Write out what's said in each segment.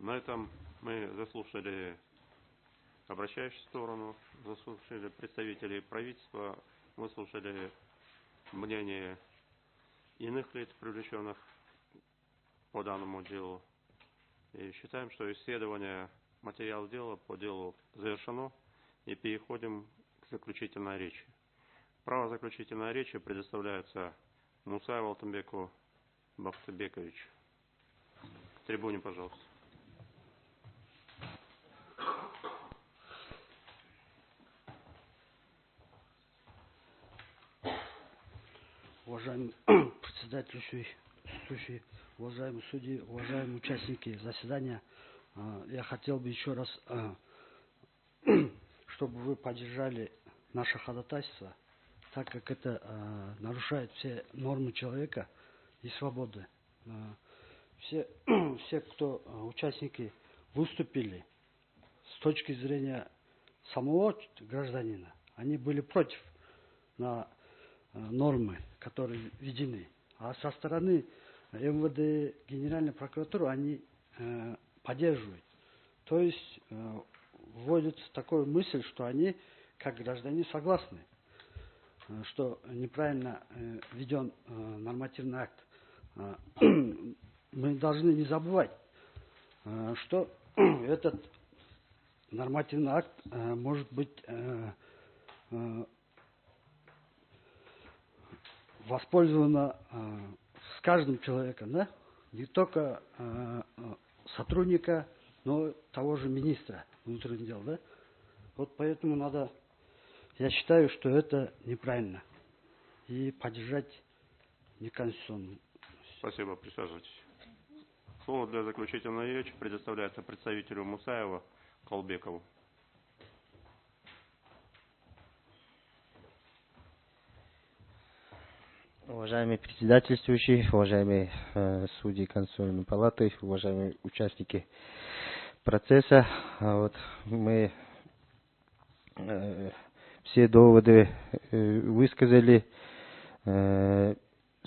На этом мы заслушали обращающую сторону, заслушали представителей правительства, выслушали мнение иных лиц, привлеченных по данному делу. И считаем, что исследование материала дела по делу завершено, и переходим к заключительной речи. Право заключительной речи предоставляется Мусаеву Алтынбеку Бактыбековичу. К трибуне, пожалуйста. Уважаемый председатель, уважаемые судьи, уважаемые участники заседания, я хотел бы еще раз, чтобы вы поддержали наше ходатайство, так как это нарушает все нормы человека и свободы. Все, кто участники выступили с точки зрения самого гражданина, они были против нормы, которые введены. А со стороны МВД, Генеральной прокуратуры, они поддерживают. То есть вводится такая мысль, что они, как граждане, согласны, что неправильно введен нормативный акт. Мы должны не забывать, что этот нормативный акт может быть воспользовано с каждым человеком, да? Не только сотрудника, но того же министра внутренних дел, да? Вот поэтому я считаю, что это неправильно и поддержать неконституционно. Спасибо, присаживайтесь. Слово для заключительной речи предоставляется представителю Мусаева Калбекову. Уважаемый председательствующий, уважаемые судьи Конституционной палаты, уважаемые участники процесса, мы все доводы высказали.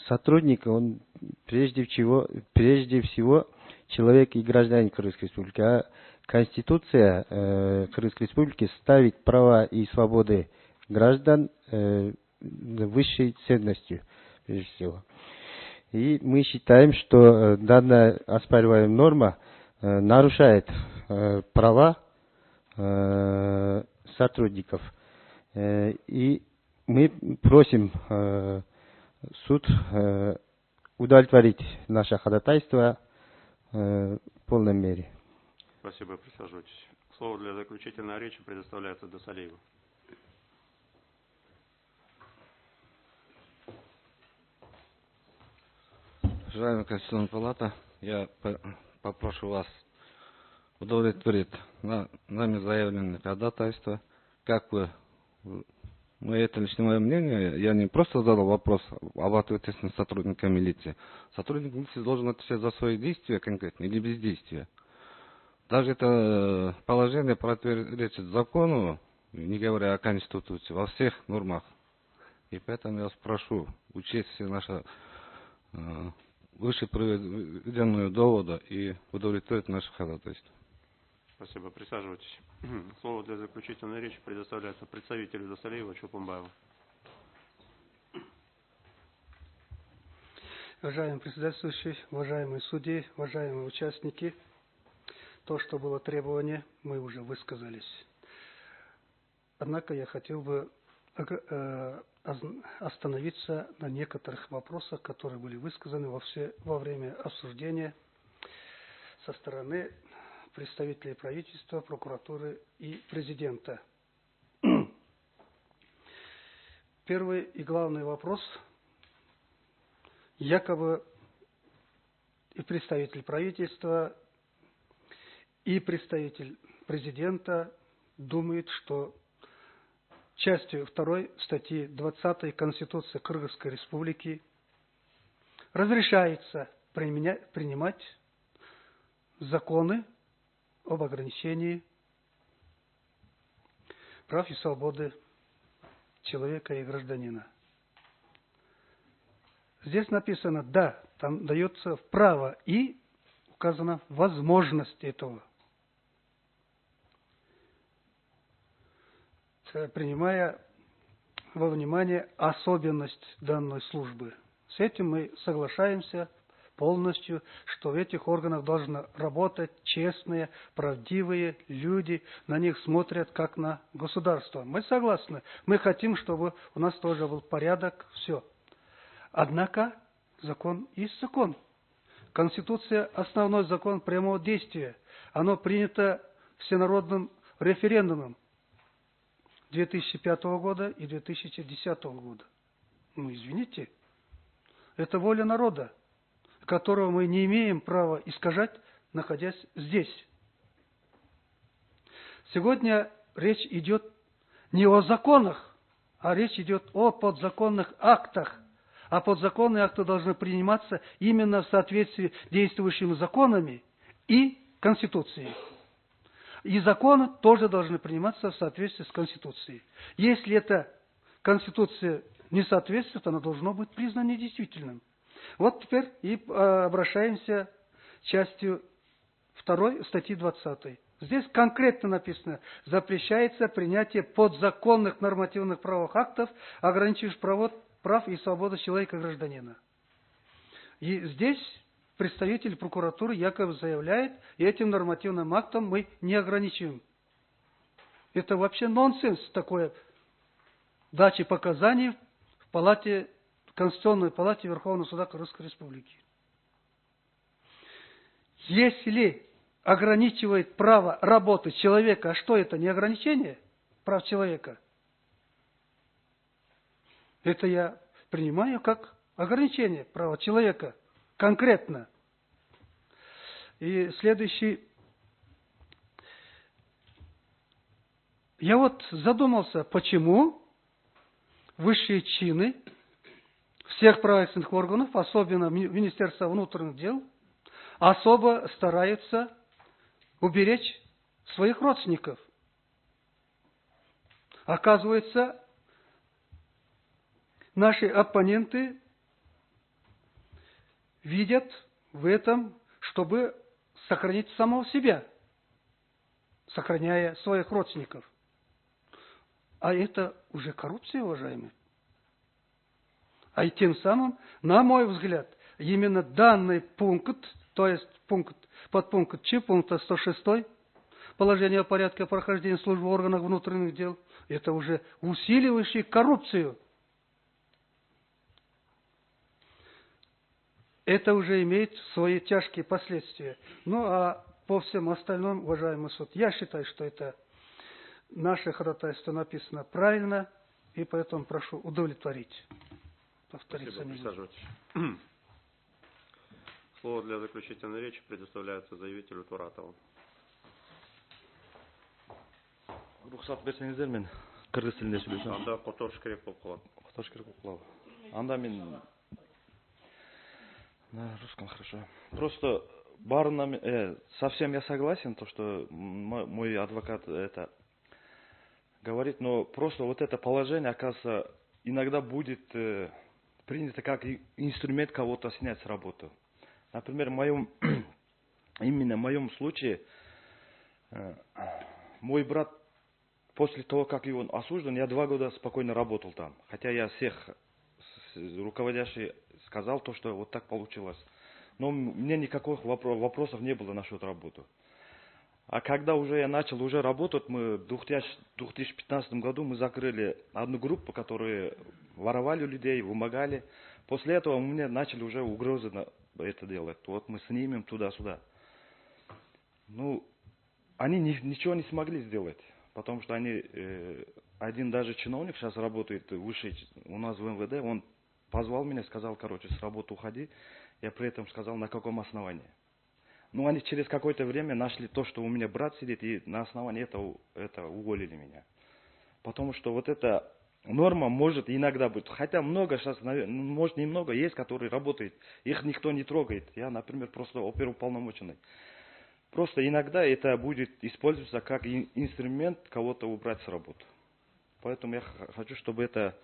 Сотрудник, он прежде всего человек и гражданин Кыргызской Республики. А Конституция Кыргызской Республики ставит права и свободы граждан высшей ценностью, прежде всего. И мы считаем, что данная оспариваемая норма нарушает права сотрудников. И мы просим суд удовлетворить наше ходатайство в полной мере. Спасибо, присаживайтесь. Слово для заключительной речи предоставляется Досалиеву. Уважаемая Конституционная палата, я попрошу вас удовлетворить нами заявленное ходатайство. Как вы, это лично мое мнение, я не просто задал вопрос об ответственности сотрудника милиции. Сотрудник милиции должен отвечать за свои действия конкретно или бездействие. Даже это положение противоречит закону, не говоря о Конституции, во всех нормах. И поэтому я вас прошу учесть все наши выше приведенные доводы и удовлетворить наше ходатайство. Спасибо. Присаживайтесь. Слово для заключительной речи предоставляется представителю Досалиева Чупумбаеву. Уважаемый председательствующий, уважаемые судьи, уважаемые участники, то, что было требование, мы уже высказались. Однако я хотел бы остановиться на некоторых вопросах, которые были высказаны во время обсуждения со стороны представителей правительства, прокуратуры и президента. Первый и главный вопрос. Якобы и представитель правительства, и представитель президента думает, что частью 2 статьи 20 Конституции Кыргызской Республики разрешается принимать законы об ограничении прав и свободы человека и гражданина. Здесь написано, да, там дается право и указана возможность этого. Принимая во внимание особенность данной службы. С этим мы соглашаемся полностью, что в этих органах должны работать честные, правдивые люди, на них смотрят как на государство. Мы согласны, мы хотим, чтобы у нас тоже был порядок, все. Однако закон есть закон. Конституция – основной закон прямого действия. Оно принято всенародным референдумом 2005 года и 2010 года. Ну, извините, это воля народа, которого мы не имеем права искажать, находясь здесь. Сегодня речь идет не о законах, а речь идет о подзаконных актах. А подзаконные акты должны приниматься именно в соответствии с действующими законами и Конституцией. И законы тоже должны приниматься в соответствии с Конституцией. Если эта Конституция не соответствует, она должна быть признана недействительным. Вот теперь и обращаемся к частью 2 статьи 20. Здесь конкретно написано: запрещается принятие подзаконных нормативных правовых актов, ограничивающих прав и свободы человека и гражданина. И здесь представитель прокуратуры якобы заявляет, и этим нормативным актом мы не ограничиваем. Это вообще нонсенс такое, дачи показаний в палате, Конституционной палате Верховного Суда Кыргызской Республики. Если ограничивает право работы человека, а что это, не ограничение прав человека? Это я принимаю как ограничение права человека, конкретно. И следующий. Я вот задумался, почему высшие чины всех правительственных органов, особенно Министерства внутренних дел, особо стараются уберечь своих родственников. Оказывается, наши оппоненты видят в этом, чтобы сохранить самого себя, сохраняя своих родственников. А это уже коррупция, уважаемые. А и тем самым, на мой взгляд, именно данный пункт, то есть подпункт Ч пункта 106 положение о порядке прохождения службы в органах внутренних дел, это уже усиливающий коррупцию. Это уже имеет свои тяжкие последствия. Ну, а по всем остальным, уважаемый суд, я считаю, что это наше ходатайство написано правильно, и поэтому прошу удовлетворить. Спасибо, присаживайтесь. Слово для заключительной речи предоставляется заявителю Туратову. Рұқсат берсеңіздер, мен қырғыз тілінде сөйлесем. Анда қотош керек болып қалады. Қотош керек болып қалады. Анда мен на русском хорошо. Просто совсем я согласен, то, что мой адвокат это говорит, но просто вот это положение, оказывается, иногда будет принято как инструмент кого-то снять с работы. Например, именно в моем случае, мой брат, после того, как его осужден, я 2 года спокойно работал там. Хотя я всех руководящих сказал то, что вот так получилось. Но мне никаких вопросов не было насчет работы. А когда уже я начал уже работать, мы в 2015 году мы закрыли одну группу, которые воровали людей, вымогали. После этого у меня начали уже угрозы это делать. Вот мы снимем туда-сюда. Ну, они ничего не смогли сделать. Потому что они, один даже чиновник сейчас работает выше у нас в МВД, он позвал меня, сказал, короче, с работы уходи. Я при этом сказал, на каком основании. Ну, они через какое-то время нашли то, что у меня брат сидит, и на основании это уволили меня. Потому что вот эта норма может иногда быть, хотя много сейчас, может немного, есть, которые работают, их никто не трогает. Я, например, просто оперуполномоченный. Просто иногда это будет использоваться как инструмент кого-то убрать с работы. Поэтому я хочу, чтобы это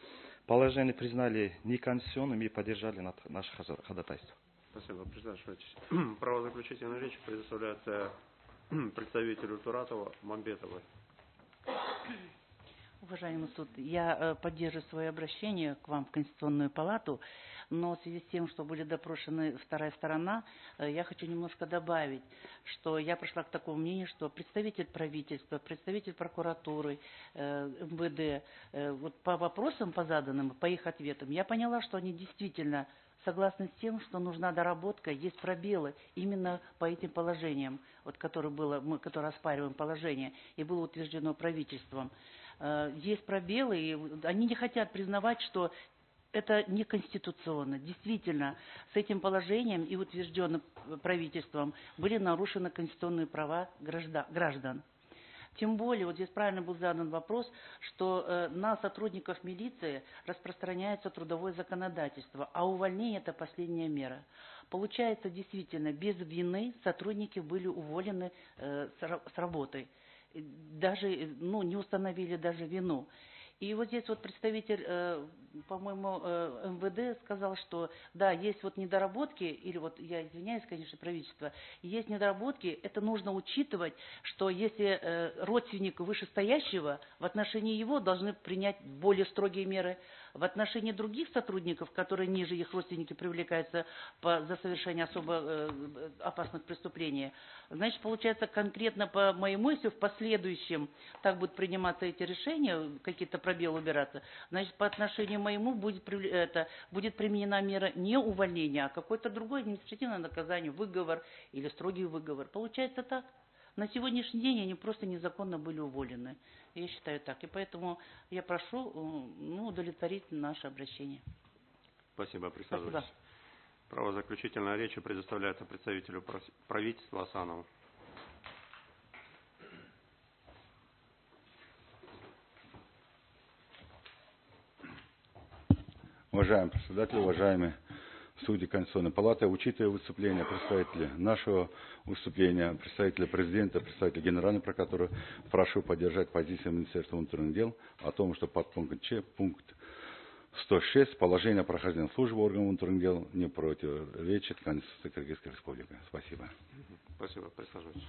положение признали неконституционным и поддержали наше ходатайство. Спасибо. Присаживайтесь. Право заключительной речи предоставляется представителю Туратова Мамбетовой. Уважаемый суд, я поддерживаю свое обращение к вам в Конституционную палату, но в связи с тем, что были допрошены вторая сторона, я хочу немножко добавить, что я пришла к такому мнению, что представитель правительства, представитель прокуратуры, МВД, вот по вопросам, по заданным, по их ответам, я поняла, что они действительно согласны с тем, что нужна доработка, есть пробелы именно по этим положениям, вот, мы оспариваем положение, и было утверждено правительством. Есть пробелы, и они не хотят признавать, что это неконституционно. Действительно, с этим положением и утвержденным правительством были нарушены конституционные права граждан. Тем более, вот здесь правильно был задан вопрос, что на сотрудников милиции распространяется трудовое законодательство, а увольнение – это последняя мера. Получается, действительно, без вины сотрудники были уволены с работы. Даже, не установили даже вину. И вот здесь вот представитель, по-моему, МВД сказал, что да, есть вот недоработки, или вот, я извиняюсь, конечно, правительство, есть недоработки, это нужно учитывать, что если родственник вышестоящего, в отношении его должны принять более строгие меры, в отношении других сотрудников, которые ниже их родственники привлекаются за совершение особо опасных преступлений, значит, получается конкретно по моему, если в последующем так будут приниматься эти решения, какие-то пробелы убираться, значит, по отношению моему будет применена мера не увольнения, а какое-то другое административное наказание, выговор или строгий выговор. Получается так. На сегодняшний день они просто незаконно были уволены. Я считаю так. И поэтому я прошу удовлетворить наше обращение. Спасибо. Присаживайтесь. Спасибо. Право заключительной речи предоставляется представителю правительства Асанову. Уважаемый председатель, уважаемые судьи Конституционной палаты, учитывая выступление представителей нашего выступления, представителя президента, представителя Генеральной прокуратуры, прошу поддержать позицию Министерства внутренних дел о том, что подпункт Ч, пункт 106, положение о прохождении службы органов внутренних дел не противоречит Конституции Кыргызской Республики. Спасибо. Спасибо. Присаживайтесь.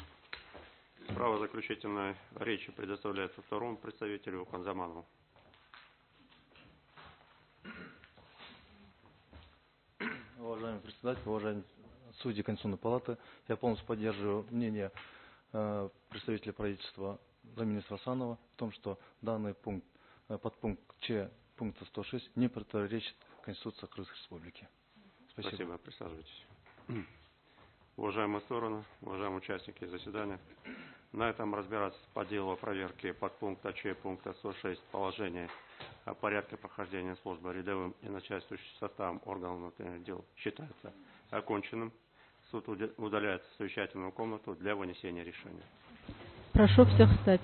Право заключительной речи предоставляется второму представителю Канзаманову. Уважаемый председатель, уважаемые судьи Конституционной палаты, я полностью поддерживаю мнение представителя правительства замминистра Асанова в том, что данный пункт, подпункт Ч пункта 106 не противоречит Конституции Кыргызской Республики. Спасибо. Спасибо. Присаживайтесь. Уважаемые стороны, уважаемые участники заседания, на этом разбираться по делу о проверке подпункта Ч пункта 106 положения о порядке прохождения службы рядовым и начальствующим составом органов внутренних дел считается оконченным. Суд удаляется в совещательную комнату для вынесения решения. Прошу всех встать.